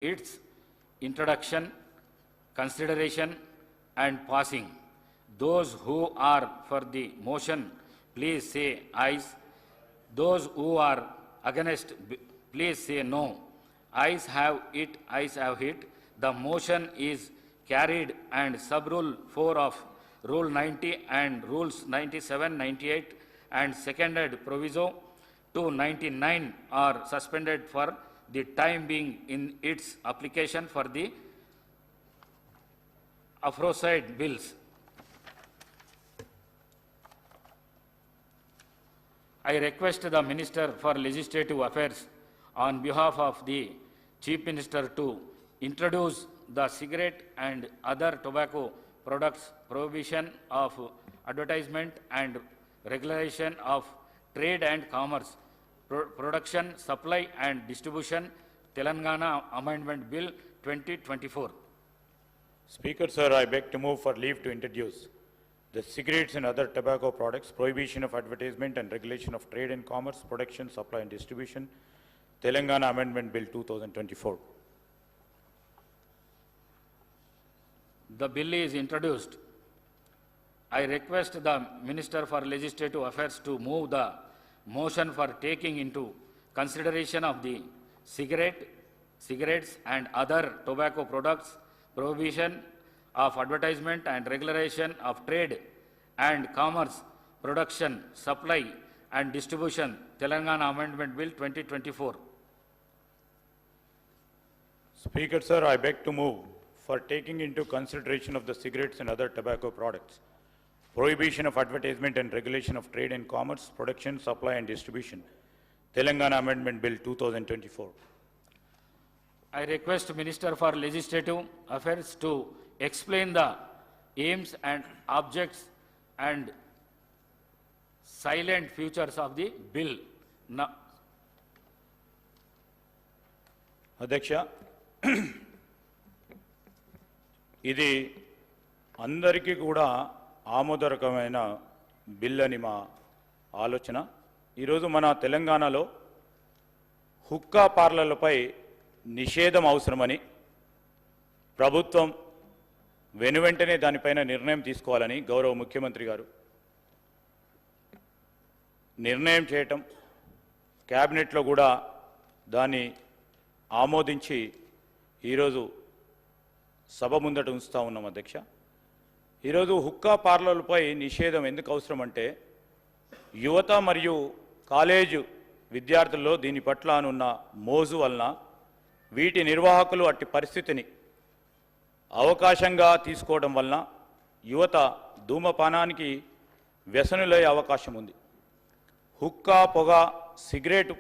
its introduction, consideration and passing. Those who are for the motion, please say ayes. Those who are against, please say no. Ayes have it, ayes have it. The motion is carried and sub-rule 4 of Rule 90 and Rules 97, 98 and seconded proviso 299 are suspended for the time being in its application for the aforesaid bills. I request the Minister for Legislative Affairs on behalf of the Chief Minister to introduce the cigarette and other tobacco products prohibition of advertisement and regulation of trade and commerce, production, supply and distribution, Telangana Amendment Bill 2024. Speaker, sir, I beg to move for leave to introduce the cigarettes and other tobacco products, prohibition of advertisement and regulation of trade and commerce, production, supply and distribution, Telangana Amendment Bill 2024. The bill is introduced. I request the Minister for Legislative Affairs to move the motion for taking into consideration of the cigarettes and other tobacco products, prohibition of advertisement and regulation of trade and commerce, production, supply and distribution, Telangana Amendment Bill 2024. Speaker, sir, I beg to move for taking into consideration of the cigarettes and other tobacco products, prohibition of advertisement and regulation of trade and commerce, production, supply and distribution, Telangana Amendment Bill 2024. I request Minister for Legislative Affairs to explain the aims and objects and silent features of the bill. Now, Adhyaksha, ఇది అందరికీ కూడా ఆమోదకరమైన bill అని మా ఆలోచన. ఈరోజు మన తెలంగాణలో హుక్కా పార్లర్లపై నిషేధం అవసరమని ప్రభుత్వం వెనువెంటనే దానిపైన నిర్ణయం తీసుకోవాలని గౌరవ ముఖ్యమంత్రి గారు నిర్ణయం చేయటం, క్యాబినెట్లో కూడా దాన్ని ఆమోదించి ఈరోజు సభ ముందట ఉంచుతా ఉన్నాం. అధ్యక్ష, ఈరోజు హుక్కా పార్లర్లపై నిషేధం ఎందుకు అవసరం అంటే యువత మరియు కాలేజు విద్యార్థుల్లో దీని పట్ల అనున్న మోజు వలన వీటి నిర్వాహకులు అట్టి పరిస్థితిని అవకాశంగా తీసుకోవడం వలన యువత ధూమపానానికి వ్యసనులయ్యే అవకాశం ఉంది. హుక్కా పొగ, సిగరెట్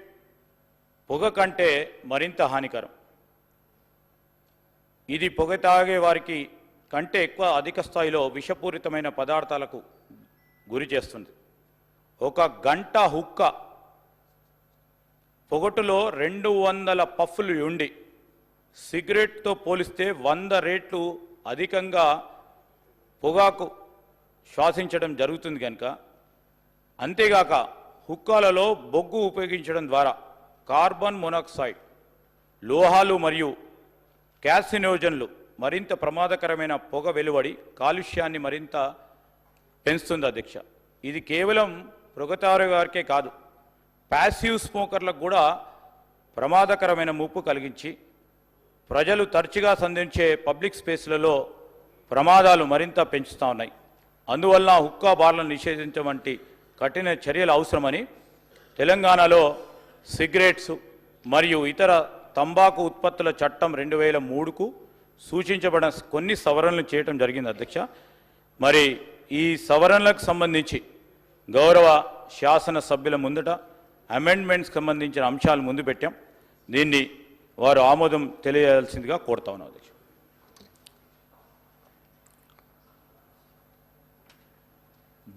పొగ కంటే మరింత హానికరం. ఇది పొగ తాగే వారికి కంటే ఎక్కువ అధిక స్థాయిలో విషపూరితమైన పదార్థాలకు గురి చేస్తుంది. ఒక గంట హుక్క పొగటులో 200 పఫ్ఫులు ఉండి సిగరెట్తో పోలిస్తే 100 రెట్లు అధికంగా పొగాకు శ్వాసించడం జరుగుతుంది కనుక, అంతేగాక హుక్కాలలో బొగ్గు ఉపయోగించడం ద్వారా కార్బన్ మోనాక్సైడ్, లోహాలు మరియు క్యాసినోజన్లు మరింత ప్రమాదకరమైన పొగ వెలువడి కాలుష్యాన్ని మరింత పెంచుతుంది. అధ్యక్ష, ఇది కేవలం పొగతారు వారికే కాదు, ప్యాసివ్ స్మోకర్లకు కూడా ప్రమాదకరమైన ముప్పు కలిగించి ప్రజలు తరచుగా సంధించే పబ్లిక్ స్పేస్లలో ప్రమాదాలు మరింత పెంచుతూ ఉన్నాయి. అందువల్ల హుక్కా బార్లను నిషేధించడం వంటి కఠిన చర్యలు అవసరమని తెలంగాణలో సిగరెట్స్ మరియు ఇతర తంబాకు ఉత్పత్తుల చట్టం 2003కు సూచించబడిన కొన్ని సవరణలు చేయడం జరిగింది. అధ్యక్ష, మరి ఈ సవరణలకు సంబంధించి గౌరవ శాసన సభ్యుల ముందట అమెండ్మెంట్స్కి సంబంధించిన అంశాలు ముందు పెట్టాం. దీన్ని వారు ఆమోదం తెలియజేయాల్సిందిగా కోరుతా ఉన్నాం. అధ్యక్ష,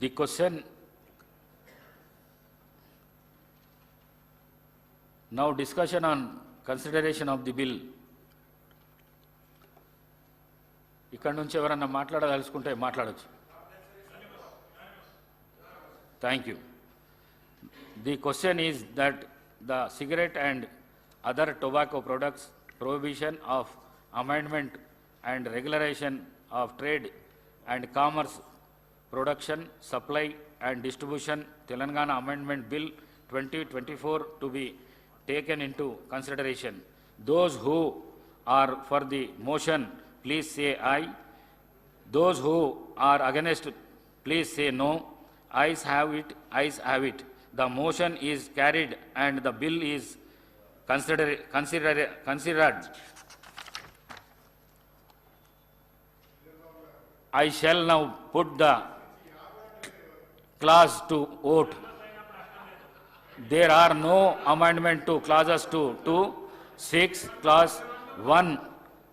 the question now discussion on consideration of the bill. ఇక్కడ నుంచి ఎవరన్నా మాట్లాడదలుచుకుంటే మాట్లాడచ్చు. Thank you. The question is that the cigarette and other tobacco products, prohibition of amendment and regulation of trade and commerce, production, supply and distribution, Telangana Amendment Bill 2024 to be taken into consideration. Those who are for the motion, please say aye. Those who are against, please say no. Ayes have it, ayes have it. The motion is carried and the bill is considered. I shall now put the clause to vote. There are no amendment to clauses 2, 6, clause 1,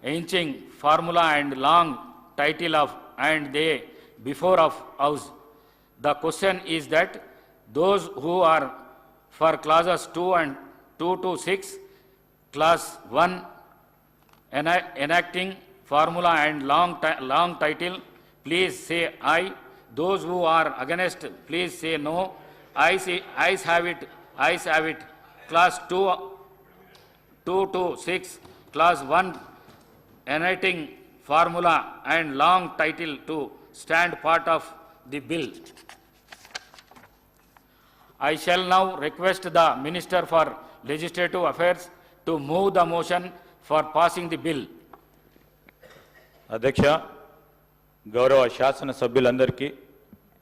ancient formula and long title of and they before of house. The question is that those who are for clauses 2 and 2 to 6, clause 1, enacting formula and long title, please say aye. Those who are against, please say no. Ayes have it, ayes have it. Clause 2 to 6, clause 1, enacting formula and long title to stand part of the bill. I shall now request the Minister for Legislative Affairs to move the motion for passing the bill. అధ్యక్ష, గౌరవ శాసన సభ్యులందరికీ,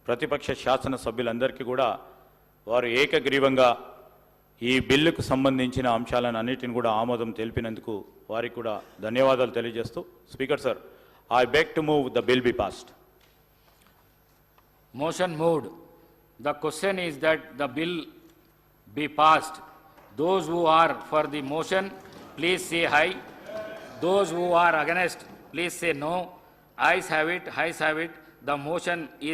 ప్రతిపక్ష శాసన సభ్యులందరికీ కూడా వారు ఏకగ్రీవంగా ఈ బిల్లుకు సంబంధించిన అంశాలను అన్నిటిని కూడా ఆమోదం తెలిపినందుకు వారికి కూడా ధన్యవాదాలు తెలియజేస్తూ, speaker sir, I beg to move the bill be passed. Motion moved. The question is that the bill be passed. Those who are for the motion, please say aye. Those who are against, please say no. Ayes have it, ayes have it. The motion is